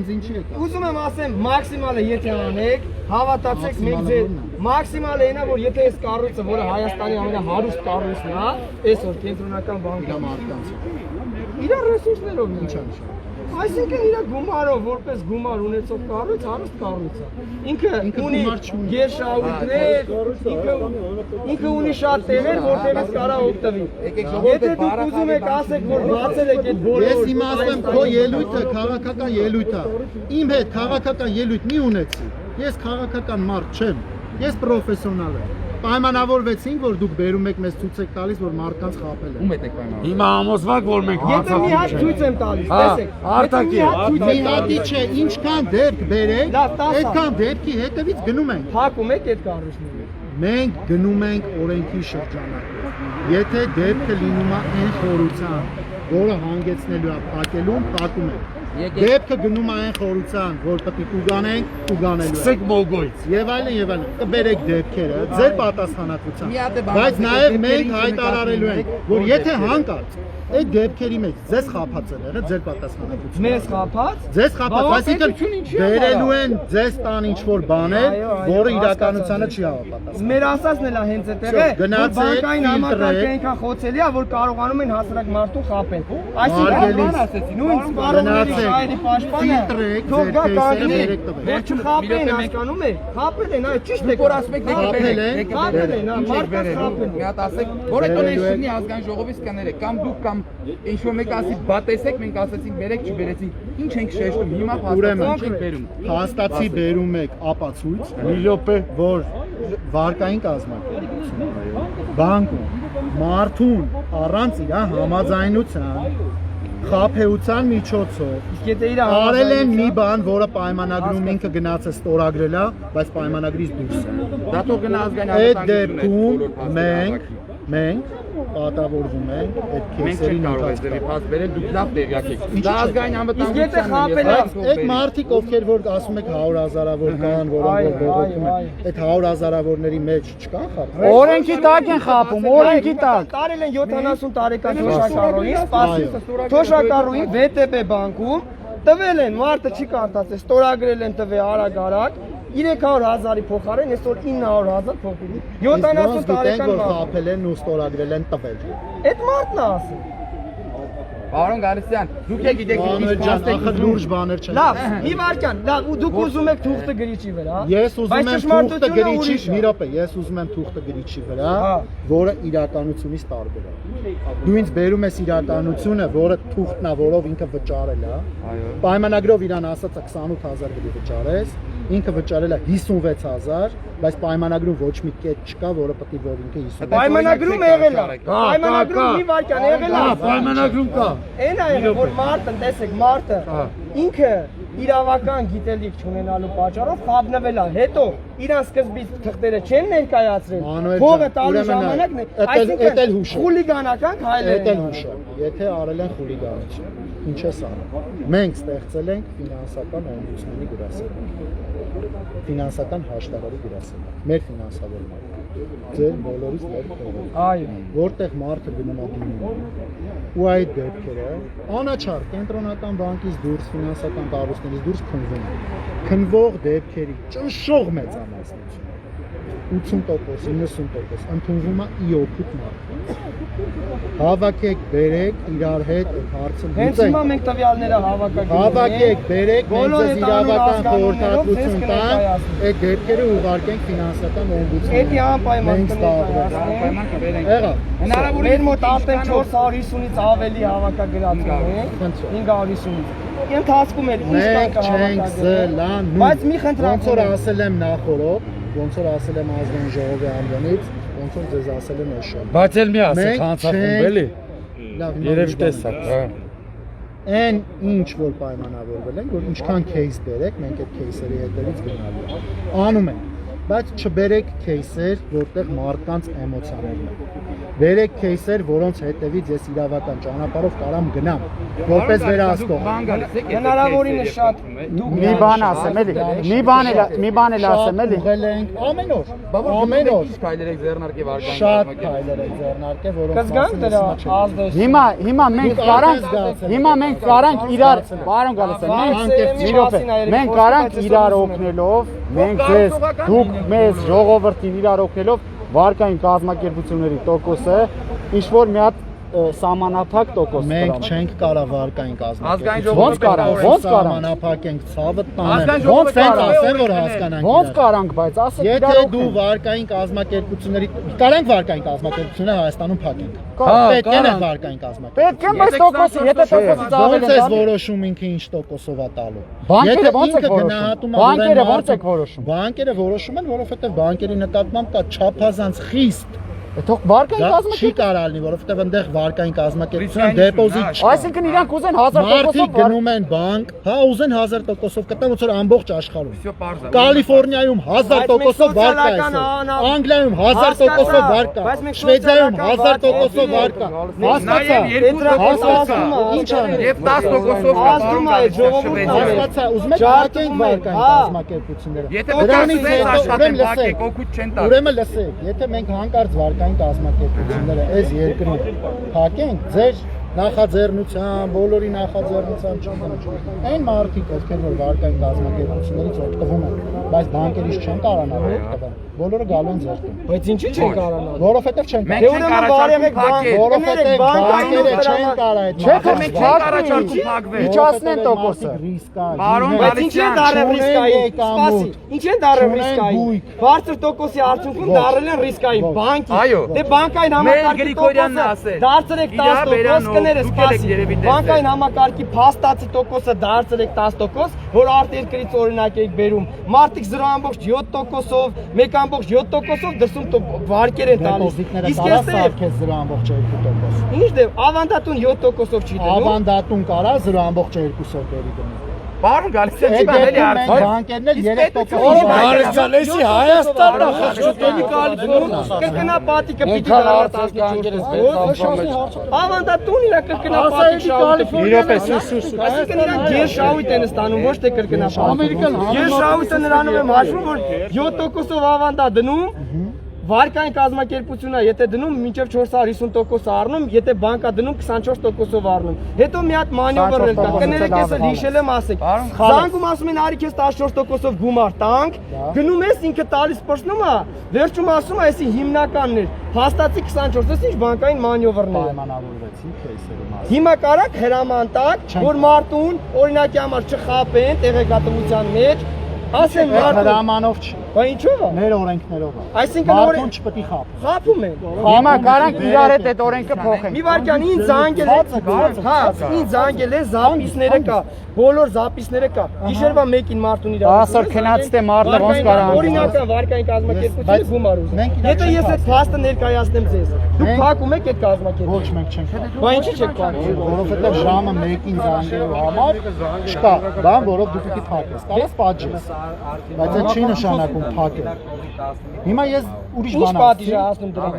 [SPEAKER 1] Ուզում եմ ասեմ, մաքսիմալը եթե անեք, հավատացեք մենք ձեր մաքսիմալը այնա, որ եթե այս կառույցը, որը Հայաստանի ամենահարուստ կառույցն է, այսօր կենտրոնական բանկը մարդկանց իր ռեսուրսներով ինչ է։ Այսինքն իր գումարով, որպես գումար ունեցող կառույց, հարուստ կառույց է։ Ինքը ունի գերշահույթներ, ինքը ունի շատ տեղեր, որտեղից կարող օգտվի։ Եթե դուք ուզում եք ասեք, որ բացել եք այդ բոլոր
[SPEAKER 2] Ես հիմա ասեմ, քո ելույթը քաղաքական ելույթ է։ Իմ հետ քաղաքական ելույթ մի ունեցի։ Ես քաղաքական մարդ չեմ։ Ես պրոֆեսիոնալ եմ։ Պայմանավորվեցինք, որ դուք բերում եք մեզ ցույց եք տալիս, որ մարդկանց խաբել են։
[SPEAKER 3] Ում եք պայմանավորվում։
[SPEAKER 5] Հիմա ամոզվակ որ մենք
[SPEAKER 1] Եթե մի հատ ցույց եմ տալիս, տեսեք։
[SPEAKER 5] Արտակի։
[SPEAKER 2] Մի հատի չէ, ինչքան դեպք բերեք, այդքան դեպքի հետևից գնում ենք։
[SPEAKER 1] Փակում եք այդ կառույցները։
[SPEAKER 2] Մենք գնում ենք օրենքի շրջանակով։ Եթե դեպքը լինում է այն խորության, որը հանգեցնելու է փակելուն, փակում ենք։ Դեպքը գնում այն խորության, որ պետք է ուգանենք, ուգանելու։
[SPEAKER 6] Սկսեք մոգոից։
[SPEAKER 2] Եվ այլն եւ այլն։ Կբերեք դեպքերը ձեր պատասխանատվությամբ։
[SPEAKER 3] Մի հատ է բան
[SPEAKER 2] Բայց
[SPEAKER 3] ասեք,
[SPEAKER 2] նաեւ
[SPEAKER 3] դեպքերի
[SPEAKER 2] մենք
[SPEAKER 3] ինչ
[SPEAKER 2] հայտարարելու ենք,
[SPEAKER 3] նկատի
[SPEAKER 2] որ
[SPEAKER 3] եք,
[SPEAKER 2] եթե հանկարծ այդ դեպքերի մեջ ձեզ խափած է եղել ձեր պատասխանատվությունը։
[SPEAKER 1] Մեզ խափած։
[SPEAKER 2] Ձեզ խափած, այսինքն
[SPEAKER 3] ինչի՞ է
[SPEAKER 2] վերելու են ձեզ տան ինչ որ բաներ,
[SPEAKER 1] Այո, այո,
[SPEAKER 2] որը
[SPEAKER 1] հասկացա,
[SPEAKER 2] իրականությանը
[SPEAKER 1] ձեզ։
[SPEAKER 2] չի հավատացել։
[SPEAKER 1] Մեր ասածն էլ է հենց այդտեղ է, որ
[SPEAKER 2] գնացեք,
[SPEAKER 1] բանկային համակարգը
[SPEAKER 2] ֆիլտրեք։
[SPEAKER 1] այնքան խոցելի է, որ կարողանում են հասարակ մարդուն խափել։
[SPEAKER 2] Արգելիս,
[SPEAKER 1] Այսինքն նույն սպառողների
[SPEAKER 2] գնացեք,
[SPEAKER 1] շահերի պաշտպանը
[SPEAKER 2] ֆիլտրեք,
[SPEAKER 1] թող գա
[SPEAKER 2] ձեր
[SPEAKER 1] կանգնի,
[SPEAKER 2] քեյսերը բերեք տվեք։
[SPEAKER 1] որ չխափեն, հասկանում եք, խափել են, այո, ճիշտ է։
[SPEAKER 3] Որ ասում եք
[SPEAKER 2] Խաբել են,
[SPEAKER 1] խաբել են,
[SPEAKER 3] ինչ եք
[SPEAKER 1] մարդը
[SPEAKER 3] վերել։
[SPEAKER 1] խաբել
[SPEAKER 3] Մի
[SPEAKER 1] են։
[SPEAKER 3] հատ ասեք, որ այդ օրենսդրի ազգային ժողովի սկաները կամ դուք կամ ինչ որ մեկ ասի բատեսեք, մենք ասացինք բերեք, չբերեցինք։ Ինչ ենք շեշտում, հիմա
[SPEAKER 2] Ուրեմն,
[SPEAKER 3] փաստացի չենք բերում։
[SPEAKER 2] Փաստացի բերում եք ապացույց, մի րոպե, որ վարկային կազմակերպություն, բանկում, մարդուն առանց իր համաձայնության խափեության միջոցով
[SPEAKER 1] Իսկ եթե իր
[SPEAKER 2] արել են մի բան, որը պայմանագրում ինքը գնաց է ստորագրել է, բայց պայմանագրից դուրս է։
[SPEAKER 3] Դա թող գնա ազգային
[SPEAKER 2] Այդ
[SPEAKER 3] անվտանգությունը,
[SPEAKER 2] դեպքում
[SPEAKER 3] բոլոր փաստերը
[SPEAKER 2] մենք պատավորվում ենք այդ
[SPEAKER 3] մենք
[SPEAKER 2] քեյսերի
[SPEAKER 3] չենք կարող այս դեպի
[SPEAKER 2] նկատմամբ։
[SPEAKER 3] փաստ բերել, դուք լավ տեղյակ եք։ Դա ազգային
[SPEAKER 1] Իսկ եթե
[SPEAKER 3] անվտանգությունն
[SPEAKER 1] խաբել
[SPEAKER 3] է,
[SPEAKER 1] է,
[SPEAKER 2] Այդ մարդիկ, ովքեր որ ասում եք 100,000-ավոր կան, որոնք
[SPEAKER 1] Այո,
[SPEAKER 2] բողոքում են,
[SPEAKER 1] այո,
[SPEAKER 2] այդ 100,000-ավորների մեջ չկան խափ։
[SPEAKER 5] Օրենքի տակ են խափում, օրենքի տակ։
[SPEAKER 1] Տարել են 70 տարեկան թոշակառուին, սպասի թոշակառուին VTB բանկում տվել են, մարդը չի կարդացել, ստորագրել են տվել արագ-արագ 300,000-ի փոխարեն այսօր 900,000 փոխվի։ 70 տարեկան
[SPEAKER 2] որ
[SPEAKER 1] մարդ։
[SPEAKER 2] խափել են ու ստորագրել են տվել։
[SPEAKER 1] Այդ մարդն է ասում։
[SPEAKER 3] Պարոն Գալստյան, դուք եք գիտեք ինչ
[SPEAKER 2] Մանուել ջան,
[SPEAKER 3] փաստ եք
[SPEAKER 2] ախր լուրջ բաներ չեն։
[SPEAKER 1] Լավ, մի վարքան, լավ, ու դուք ուզում եք թուղթը գրիչի վրա։
[SPEAKER 2] Ես ուզում եմ թուղթը գրիչի,
[SPEAKER 1] ուրիշ է։
[SPEAKER 2] մի րոպե, ես ուզում եմ թուղթը գրիչի վրա,
[SPEAKER 1] Հա։
[SPEAKER 2] որը իրականությունից տարբեր է։ Դու ինձ բերում ես իրականությունը, որը թուղթն է, որով ինքը վճարել է։ Պայմանագրով իրան ասած է 28,000 գրի վճարես, ինքը վճարել է 56,000, բայց պայմանագրում ոչ մի կետ չկա, որը պետք է որ ինքը 50։
[SPEAKER 1] Պայմանագրում եղել է։ Պայմանագրում մի վարքան եղել է։
[SPEAKER 6] Պայմանագրում կա։
[SPEAKER 1] Այն է եղել, որ մարդը, տեսեք, մարդը ինքը իրավական գիտելիք չունենալու պատճառով խաբնվել է։ Հետո իրան սկզբից թղթերը չեն ներկայացրել։
[SPEAKER 2] Մանուել
[SPEAKER 1] Փողը
[SPEAKER 2] ջան,
[SPEAKER 1] տալու
[SPEAKER 2] ուրեմն
[SPEAKER 1] ժամանակն է։
[SPEAKER 2] էդ էլ հուշ է։
[SPEAKER 1] խուլիգանական քայլեր
[SPEAKER 2] Էդ էլ
[SPEAKER 1] են
[SPEAKER 2] հուշ է։ Եթե արել են խուլիգանություն, ինչ է սա։ Մենք ստեղծել ենք ֆինանսական օմբուդսմենի գրասենյակ։ Ֆինանսական հաշտարարի գրասենյակ։ Մեր ֆինանսավոր մարդ։ Ձեր բոլորից մեր փողը։
[SPEAKER 1] Այո։
[SPEAKER 2] Որտեղ մարդը գնում է դիմում։ Ու այդ դեպքերը անաչառ կենտրոնական բանկից դուրս, ֆինանսական կառույցներից դուրս քննվում են։ Քննվող դեպքերի ճնշող մեծամասնություն 80%, 90% ընդունվում է իօգուտ մարդկանց։ Հավաքեք, բերեք իրար հետ այդ հարցը
[SPEAKER 1] Հենց հիմա մենք տվյալները
[SPEAKER 2] հավաքեք, բերեք, մենք
[SPEAKER 1] Բոլոր
[SPEAKER 2] ձեզ
[SPEAKER 1] այդ
[SPEAKER 2] իրավական
[SPEAKER 1] անուն
[SPEAKER 2] խորհրդատվություն
[SPEAKER 1] ազգանուններով
[SPEAKER 2] տանք,
[SPEAKER 1] ձեզ
[SPEAKER 2] այդ դեպքերը ուղարկենք ֆինանսական օմբուդսմենին։
[SPEAKER 1] Էդի անպայման
[SPEAKER 2] Մենք ստավորենք։
[SPEAKER 3] Պայման կբերենք։
[SPEAKER 2] Եղա։
[SPEAKER 3] Հնարավորինս
[SPEAKER 1] Մեր մոտ 450-ից ավելի հավաքագրածներ են, 550-ից։ Ընթացքում էլ ինչ
[SPEAKER 2] Մենք
[SPEAKER 1] կան
[SPEAKER 2] չենք զլանում։
[SPEAKER 1] Բայց մի խնդրեմ,
[SPEAKER 2] Ոնց որ ասել եմ նախորդ, ոնց որ ասել եմ ազգային ժողովի անվանից, ոնց որ ձեզ ասել եմ էշա։
[SPEAKER 6] Բայց էլ մի ասեք,
[SPEAKER 2] Մենք
[SPEAKER 6] հանցախումբ
[SPEAKER 2] չենք-
[SPEAKER 6] էլի։
[SPEAKER 2] Լավ,
[SPEAKER 6] Երևի տեսակ, հա։
[SPEAKER 2] Այն ինչ որ պայմանավորվել են, որ ինչքան кейս բերեք, մենք այդ кейսերի հետևից գնալու ենք։ Անում ենք, բայց չբերեք кейսեր, որտեղ մարդկանց էմոցիաներն են։ Բերեք кейսեր, որոնց հետևից ես իրավական ճանապարհով կարամ գնամ, որպես վերահսկող։
[SPEAKER 1] Հնարավորինս շատ
[SPEAKER 5] Մի բան ասեմ էլի, մի բան էլ ասեմ էլի։
[SPEAKER 2] Ուղղել ենք ամեն օր, ամեն
[SPEAKER 3] Ամեն
[SPEAKER 2] օր
[SPEAKER 3] օր քայլեր եք ձեռնարկել վարգային
[SPEAKER 2] շատ քայլեր են ձեռնարկել, որոնց
[SPEAKER 1] կզգանք դրա ազդեցությունը։
[SPEAKER 5] Հիմա մենք կարանք իրար, պարոն Գալստյան, մենք կարանք իրար օգնելով, մենք ձեզ, դուք մեզ ժողովրդին իրար օգնելով վարկային կազմակերպությունների տոկոսը ինչ որ մի հատ սահմանափակ տոկոս
[SPEAKER 2] Մենք
[SPEAKER 5] տրամադրել։
[SPEAKER 2] չենք կարա վարկային
[SPEAKER 3] Ազգային
[SPEAKER 2] կազմակերպություն։
[SPEAKER 5] Ոնց կարանք, ոնց կարանք։
[SPEAKER 2] Սահմանափակենք ցավը տանենք։
[SPEAKER 3] Ազգային
[SPEAKER 2] Ոնց
[SPEAKER 3] ժողովը
[SPEAKER 2] ենք
[SPEAKER 3] կարող է
[SPEAKER 2] ասեն, որ
[SPEAKER 3] օգնել։
[SPEAKER 2] հասկանանք։
[SPEAKER 5] Ոնց
[SPEAKER 2] իրար։
[SPEAKER 5] կարանք, բայց ասեք իրար
[SPEAKER 2] Եթե դու
[SPEAKER 5] օգնենք։
[SPEAKER 2] վարկային կազմակերպությունների կարանք վարկային կազմակերպությունները Հայաստանում փակենք։
[SPEAKER 5] Հա,
[SPEAKER 2] Պետք է
[SPEAKER 5] կարանք։
[SPEAKER 2] վարկային կազմակերպություն։
[SPEAKER 5] Պետք է բայց տոկոսը, եթե տոկոսից ավել
[SPEAKER 2] Ոնց ես
[SPEAKER 5] են
[SPEAKER 2] որոշում ինքը ինչ տոկոսով է տալու։
[SPEAKER 5] Բանկերը ոնց եք
[SPEAKER 2] ինքը
[SPEAKER 5] որոշում։
[SPEAKER 2] գնահատում է,
[SPEAKER 5] Բանկերը
[SPEAKER 2] որ այն
[SPEAKER 5] ոնց եք որոշում։
[SPEAKER 2] Բանկերը որոշում են, որովհետև բանկերի նկատմամբ կա չափազանց խիստ
[SPEAKER 5] Թող վարկային
[SPEAKER 2] Դա չի
[SPEAKER 5] կազմակերպ։
[SPEAKER 2] կարող լինի, որովհետև այնտեղ վարկային կազմակերպության դեպոզիտ չկա։
[SPEAKER 5] Այսինքն իրանք ուզեն 1000%-ով
[SPEAKER 2] Մարդիկ գնում են բանկ, հա ուզեն 1000%-ով կտան, ոնց որ ամբողջ աշխարհում։
[SPEAKER 3] Всё парза.
[SPEAKER 2] Կալիֆոռնիայում 1000%-ով վարկ է այսօր։ Անգլիայում 1000%-ով վարկ է։ Շվեդիայում 1000%-ով վարկ է։ Հասկացա։ Ինչ անել։
[SPEAKER 3] Եվ 10%-ով
[SPEAKER 1] Ազդում է այդ ժողովուրդն է։
[SPEAKER 2] Հասկացա, ուզում եք հակենք վարկային կազմակերպությունները։
[SPEAKER 3] Եթե
[SPEAKER 2] Դրանից
[SPEAKER 3] դրանից
[SPEAKER 2] հետո
[SPEAKER 3] աշխատեն
[SPEAKER 2] ուրեմն
[SPEAKER 3] բակեք
[SPEAKER 2] լսեք։
[SPEAKER 3] օգուտ չեն տա։
[SPEAKER 2] Ուրեմն լսեք, եթե մենք հանկարծ վարկային կազմակերպությունները այս երկրում հակենք, ձեր նախաձեռնության, բոլորի նախաձեռնության չգիտեմ։ Այն մարդիկ, ովքեր որ վարկային կազմակերպություններից օգտվում են, բայց բանկերից չեն կարողանալ օգտվել, բոլորը գալու են ձեր տուն։
[SPEAKER 1] Բայց ինչի՞ չեն կարողանալ։
[SPEAKER 2] Որովհետև չեն
[SPEAKER 3] Մենք
[SPEAKER 1] Դե
[SPEAKER 3] չենք
[SPEAKER 1] ուրեմն բարևեք բանկ,
[SPEAKER 2] որովհետև բանկերը չեն կարող այդ
[SPEAKER 5] Չէ, թե
[SPEAKER 3] մենք
[SPEAKER 5] մենք
[SPEAKER 3] չենք
[SPEAKER 5] առաջարկում
[SPEAKER 3] առաջարկում փակվել։
[SPEAKER 5] իջացնեն տոկոսը։
[SPEAKER 2] ռիսկ է։
[SPEAKER 3] Բարոն
[SPEAKER 1] Բայց ինչ են դարել ռիսկային։ Սպասի, ինչ են դարել ռիսկային։ Բարձր տոկոսի արդյունքում դարել են ռիսկային բանկի։
[SPEAKER 3] Այո։
[SPEAKER 1] Դե բանկային համակարգի
[SPEAKER 3] Գրիգորյանն է ասել։
[SPEAKER 1] դարձրեք 10%, կներես սպասի։ Բանկային համակարգի փաստացի տոկոսը դարձրեք 10%, որ արտերկրից օրինակ եք բերում։ Մարդիկ 0.7%-ով, 1.7%-ով դրսում վարկեր են տալիս։
[SPEAKER 2] Դեպոզիտները
[SPEAKER 1] Իսկ
[SPEAKER 2] կարա
[SPEAKER 1] էստեղ
[SPEAKER 2] սարքես 0.2%։
[SPEAKER 1] ինչ դե ավանդատուն 7%-ով չի դնում։
[SPEAKER 2] Ավանդատուն կարա 0.2%-ով դերի դնում։
[SPEAKER 3] Բարոն գալիս է
[SPEAKER 2] Այդ
[SPEAKER 3] դեպի
[SPEAKER 2] դեպքում մենք բանկերն էլ 3%-ով
[SPEAKER 1] Բարեկալեսի Հայաստանն է խղճուտելի Կալիֆոռնիա։ Կրկնա պատիկը պիտի ավանդատուն իրա կրկնա պատիկ շահույթը։ Այսինքն իրանք գեր շահույթ են ստանում, ոչ թե կրկնա պատիկ։ Գեր շահույթը նրանով եմ հաշվում, որ 7%-ով ավանդա դնում, վարկային կազմակերպությունն է, եթե դնում մինչև 450% առնում, եթե բանկա դնում 24%-ով առնում։ Հետո մի հատ մանյովր էլ կա, կներեք ես էլ հիշել եմ ասեք։ Զանգում ասում են արի քեզ 14%-ով գումար տանք, գնում ես ինքը տալիս պրծնում է, վերջում ասում է, էսի հիմնականն էր, հաստատի 24, ես ինչ բանկային մանյովրներ են։
[SPEAKER 2] Պայմանավորվեցի քեյսերի մասին։
[SPEAKER 1] Հիմա կարակ հրամանտակ, որ մարդուն օրինակի համար չխապեն տեղեկատվության մեջ, ասեն մարդուն,
[SPEAKER 2] Հրամանով չի,
[SPEAKER 1] բա ինչով է։
[SPEAKER 2] մեր օրենքներով է։
[SPEAKER 1] Այսինքն
[SPEAKER 2] Մարդուն չպետք է խափ։
[SPEAKER 1] խափում են։
[SPEAKER 5] Հիմա կարանք իրար հետ այդ օրենքը փոխեն։
[SPEAKER 1] Մի վարքյան ինձ զանգել է, հա, ինձ զանգել է, զապիսները կա, բոլոր զապիսները կա։ Գիշերվա 1-ին մարդուն իր
[SPEAKER 5] Ասոր քնած թե մարդը ոնց կարա
[SPEAKER 1] օրինական վարկային կազմակերպությունը գումար ուզում։
[SPEAKER 2] մենք
[SPEAKER 1] Եթե ես այդ փաստը ներկայացնեմ ձեզ, դուք փակում եք այդ կազմակերպությունը։
[SPEAKER 2] Ոչ մենք չենք։
[SPEAKER 1] Բա ինչի՞ չեք փակում։
[SPEAKER 2] Որովհետև ժամը 1-ին զանգելու համար չկա, բան, որով դու պիտի փակես։ Կարաս պատժես։ Բայց այդ չի նշանակում փակել։ Հիմա ես ուրիշ
[SPEAKER 1] Ինչ
[SPEAKER 2] բան
[SPEAKER 1] պատիժ է
[SPEAKER 2] ասեմ։
[SPEAKER 1] ասում դրանք։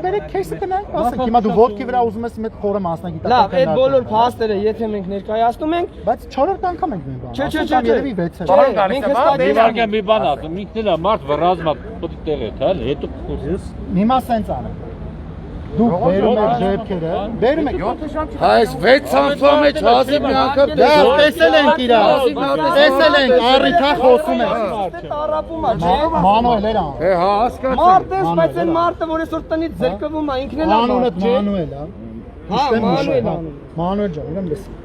[SPEAKER 2] Բերեք քեյսը կնայենք, ասենք հիմա դու ոտքի վրա ուզում ես մեծ խորը մասնագիտական։
[SPEAKER 1] Լավ, այդ բոլոր փաստերը եթե մենք ներկայացնում ենք,
[SPEAKER 2] Բայց 4-րդ անգամ ենք մենք բան։
[SPEAKER 1] Չէ,
[SPEAKER 2] երևի 6-ը։
[SPEAKER 3] Բարոն գալիս է,
[SPEAKER 7] Դեվարգյան մի բան ասում, ինքն էլ է մարդ վռազմա պետք է տեղի թալ, հետո կխոսես։
[SPEAKER 2] Հիմա սենց անենք։ Դու բերում եք ձեռքերը, բերում եք։
[SPEAKER 3] Այս 6 ամսվա մեջ հազիվ մի անգամ
[SPEAKER 2] Դա տեսել ենք իրար։ Տեսել ենք, առիթա խոսում ենք։
[SPEAKER 1] տարապում է, չէ։
[SPEAKER 2] Մանուել էր ան։
[SPEAKER 3] հա հասկացա։
[SPEAKER 1] Մարդ ես, բայց այն մարդը, որ այսօր տնից զրկվում է, ինքն էլ է
[SPEAKER 2] Անունը
[SPEAKER 1] մարդ, չէ։
[SPEAKER 2] Մանուել է։
[SPEAKER 1] Հա, Մանուել անում։
[SPEAKER 2] Մանուել ջան, ուրեմն լսի։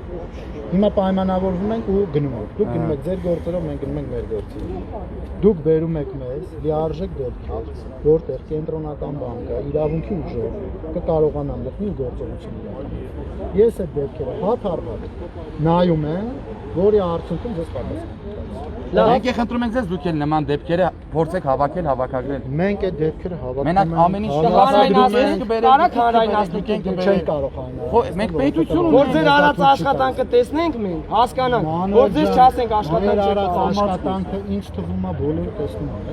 [SPEAKER 2] Հիմա պայմանավորվում ենք ու գնում ենք։ Դուք գնում եք ձեր գործերով, մենք գնում ենք մեր գործերով։ Դուք բերում եք մեզ լիարժեք դեպքեր, որտեղ կենտրոնական բանկը իրավունքի ուժով կկարողանան լքնել գործողությունը։ Ես այդ դեպքերը հատ առ հատ նայում եմ, որի արդյունքում ձեզ պատասխան։
[SPEAKER 3] Մենք խնդրում ենք ձեզ դուք էլ նման դեպքերը փորձեք հավաքել, հավաքագրել։
[SPEAKER 2] Մենք այդ դեպքերը հավաքում
[SPEAKER 3] Մենակ ամեն ինչ
[SPEAKER 1] Կարակ հանրայնացնենք ենք
[SPEAKER 2] չեն կարող այնա։
[SPEAKER 3] Ხო, մենք պետություն
[SPEAKER 1] որ ձեր արած աշխատանքը տեսնենք մենք, հասկանանք, որ ձեզ չասենք աշխատանք
[SPEAKER 2] արած
[SPEAKER 1] չեք
[SPEAKER 2] աշխատանքը ինչ թվում է բոլորը տեսնում են։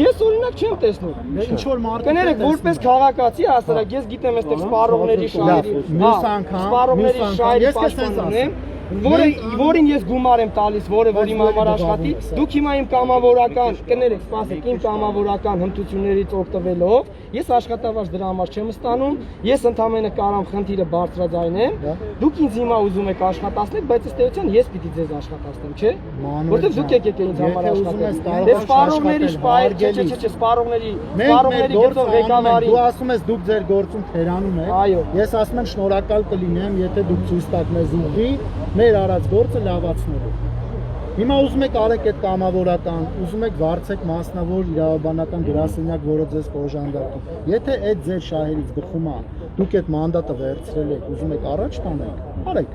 [SPEAKER 1] Ես օրինակ չեմ տեսնում։
[SPEAKER 2] Դե ինչ որ մարդ
[SPEAKER 1] Կներեք, որպես քաղաքացի հասարակ ես գիտեմ այստեղ սպառողների շահերի,
[SPEAKER 2] մյուս անգամ,
[SPEAKER 1] սպառողների
[SPEAKER 2] մյուս անգամ,
[SPEAKER 1] շահերի
[SPEAKER 2] ես քեզ
[SPEAKER 1] պաշտպան
[SPEAKER 2] ասեմ,
[SPEAKER 1] ունեմ, որին ես գումար եմ տալիս, որը որ իմ համար աշխատի, դուք հիմա իմ կամավորական, կներեք, սպասեք, իմ կամավորական հմտություններից օգտվելով, ես աշխատավարձ դրա համար չեմ ստանում, ես ընդամենը կարամ խնդիրը բարձրաձայնեմ, դուք ինձ հիմա ուզում եք աշխատացնել, բայց ըստ էության ես պիտի ձեզ աշխատացնեմ, չէ՞։ Որտեվ դուք եք եկել ինձ համար աշխատել։ Դե սպառողների շպայր, չէ, սպառողների գործով ղեկավարի։
[SPEAKER 2] Դու ասում ես դուք ձեր գործում թերանում եք։
[SPEAKER 1] Այո։
[SPEAKER 2] Ես ասում եմ շնորհակալ կլինեմ, եթե դուք ցույց տաք մեզ ուղի մեր արած գործը լավացնելու։ Հիմա ուզում եք արեք այդ կամավորական, ուզում եք վարձեք մասնավոր իրավաբանական գրասենյակ, որը ձեզ կօժանդակի։ Եթե այդ ձեր շահերից բխում է, դուք այդ մանդատը վերցրել եք, ուզում եք առաջ տանեք, արեք։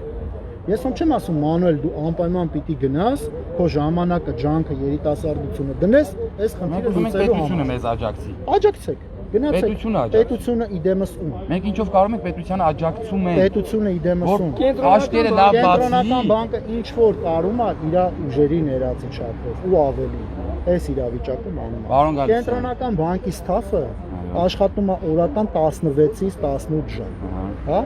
[SPEAKER 2] Ես ոնց չեմ ասում Մանուել դու անպայման պիտի գնաս, քո ժամանակը, ջանքը, երիտասարդությունը դնես, այս խնդիրը լուծելու համար։
[SPEAKER 3] պետությունը մեզ աջակցի։
[SPEAKER 2] Աջակցեք։
[SPEAKER 3] Պետությունը աջակցում։
[SPEAKER 2] պետությունը իդեմս ում։
[SPEAKER 3] Մենք ինչով կարող ենք պետությանը աջակցում ենք։
[SPEAKER 2] Պետությունը իդեմս ում։
[SPEAKER 3] Աշկերը լավ բացի։
[SPEAKER 2] Կենտրոնական բանկը ինչ որ կարում է իր ուժերի ներածի չափով ու ավելի։ Այս իրավիճակում անում է։
[SPEAKER 3] Պարոն Գալստյան։
[SPEAKER 2] Կենտրոնական բանկի ստաֆը աշխատում է օրական 16-ից 18 ժամ։ Հա?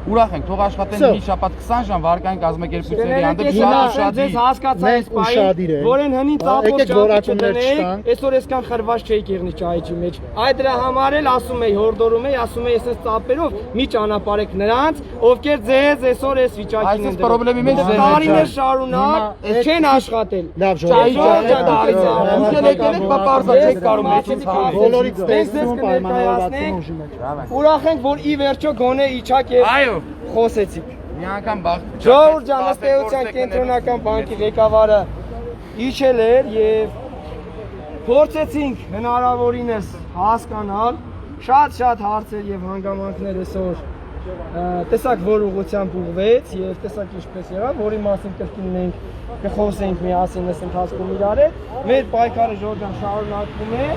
[SPEAKER 3] Ուրախ ենք, թող աշխատեն մի շաբաթ 20 ժամ վարկային կազմակերպությունների հանդեպ շատ
[SPEAKER 1] ձեզ հասկացա այս պահին, որ են հնին ծապոց ճապի չտնեիք, այսօր այսքան խրված չէիք եղնի ճայիճի մեջ։ Այդ դրա համար էլ ասում էի, հորդորում էի, ասում էի այսպես ծապերով մի ճանապարհեք նրանց, ովքեր ձեզ այսօր այս վիճակին են դրել։
[SPEAKER 3] Պրոբլեմի մեջ ձեր
[SPEAKER 1] տարիներ շարունակ չեն աշխատել։
[SPEAKER 2] Լավ բոլորից տեսնում պայմանավորվածություն ուժի մեջ։
[SPEAKER 1] Ուրախ ենք, որ ի վերջո գոնե իջակ եւ խոսեցիք։
[SPEAKER 3] մի անգամ բախտ։
[SPEAKER 1] Ժողովուրդ ջան, ըստ էության կենտրոնական բանկի ղեկավարը իջել էր եւ փորձեցինք հնարավորինս հասկանալ շատ հարցեր եւ հանգամանքներ այսօր տեսակ որ ուղղությամբ ուղղվեց եւ տեսակ ինչպես եղավ, որի մասին կրկին մենք կխոսենք միասին այս ընթացքում իրար հետ։ Մեր պայքարը ժողովրդան շարունակվում է։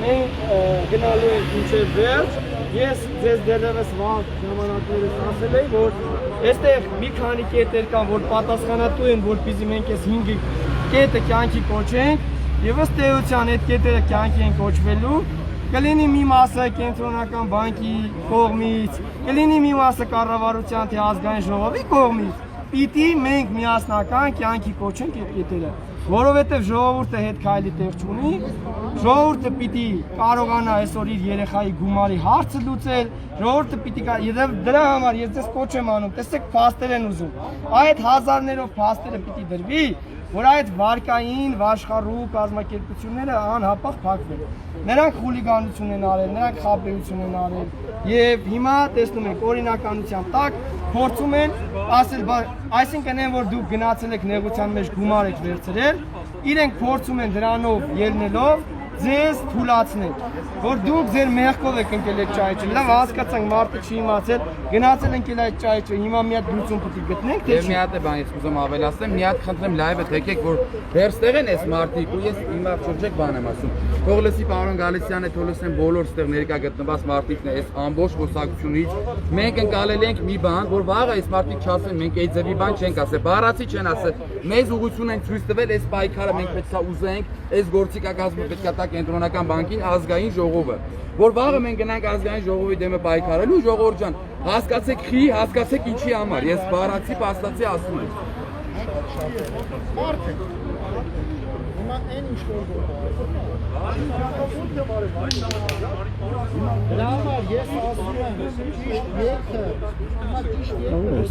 [SPEAKER 1] Մենք գնալու ենք մինչև վերջ։ Ես ձեզ դեռևս վաղ ժամանակներս ասել էի, որ այստեղ մի քանի կետեր կան, որ պատասխանատու են, որպեսզի մենք այս 5 կետը կյանքի կոչենք, եւ ըստ էության այդ կետերը կյանքի են կոչվելու։ Կլինի մի մասը կենտրոնական բանկի կողմից, կլինի մի մասը կառավարության թե ազգային ժողովի կողմից։ Պիտի մենք միասնական կյանքի կոչենք այդ կետերը, որովհետև ժողովուրդը հետ քայլի տեղ չունի, ժողովուրդը պիտի կարողանա այսօր իր երեխայի գումարի հարցը լուծել, ժողովուրդը պիտի եւ դրա համար ես ձեզ կոչ եմ անում, տեսեք փաստեր են ուզում, այդ հազարներով փաստերը պիտի դրվի, որ այդ վարկային վաշխառու կազմակերպությունները անհապաղ փակվեն։ Նրանք խուլիգանություն են արել, նրանք խաբեություն են արել եւ հիմա տեսնում եք օրինականության տակ փորձում են ասել, այսինքն այն որ դուք գնացել եք նեղության մեջ գումար եք վերցրել, իրենք փորձում են դրանով ելնելով ձեզ թույլատնեն, որ դուք ձեր մեղքով եք ընկել այդ ճայիճը։ Լավ հասկացանք, մարդը չի իմացել, գնացել ենք այդ ճայիճը, հիմա մի հատ լուծում պետք է գտնենք, թե
[SPEAKER 3] Եվ մի հատ է բան ես ուզում ավելացնեմ, մի հատ խնդրեմ լայվը թեքեք, որ դերստեղ են այս մարդիկ ու ես հիմա շրջեք բան եմ ասում։ Թողլեսի պարոն Գալստյանը, թողլեսեն բոլոր ստեղ ներկա գտնված մարդիկն է, այս ամբողջ խոսակցությունից մենք ընկալել ենք մի բան, որ վաղը այս մարդիկ չասեն, մենք այդ ձևի բան չենք ասել, բառացի չեն ասել, մեզ ուղղություն են ցույց տվել, այս պայքարը մենք պետքա ուզենք, այս գործիքակազմը պետքա տա կենտրոնական բանկին ազգային ժողովը, որ վաղը մենք գնանք ազգային ժողովի դեմը պայքարելու, ժողովուրդ ջան, հասկացեք խի, հասկացեք ինչի համար, ես բառացի փաստացի ասում եմ։
[SPEAKER 2] Հիմա այն ինչ որ դրա համար ես ասում եմ ճիշտ ելքը, հիմա ճիշտ ելքը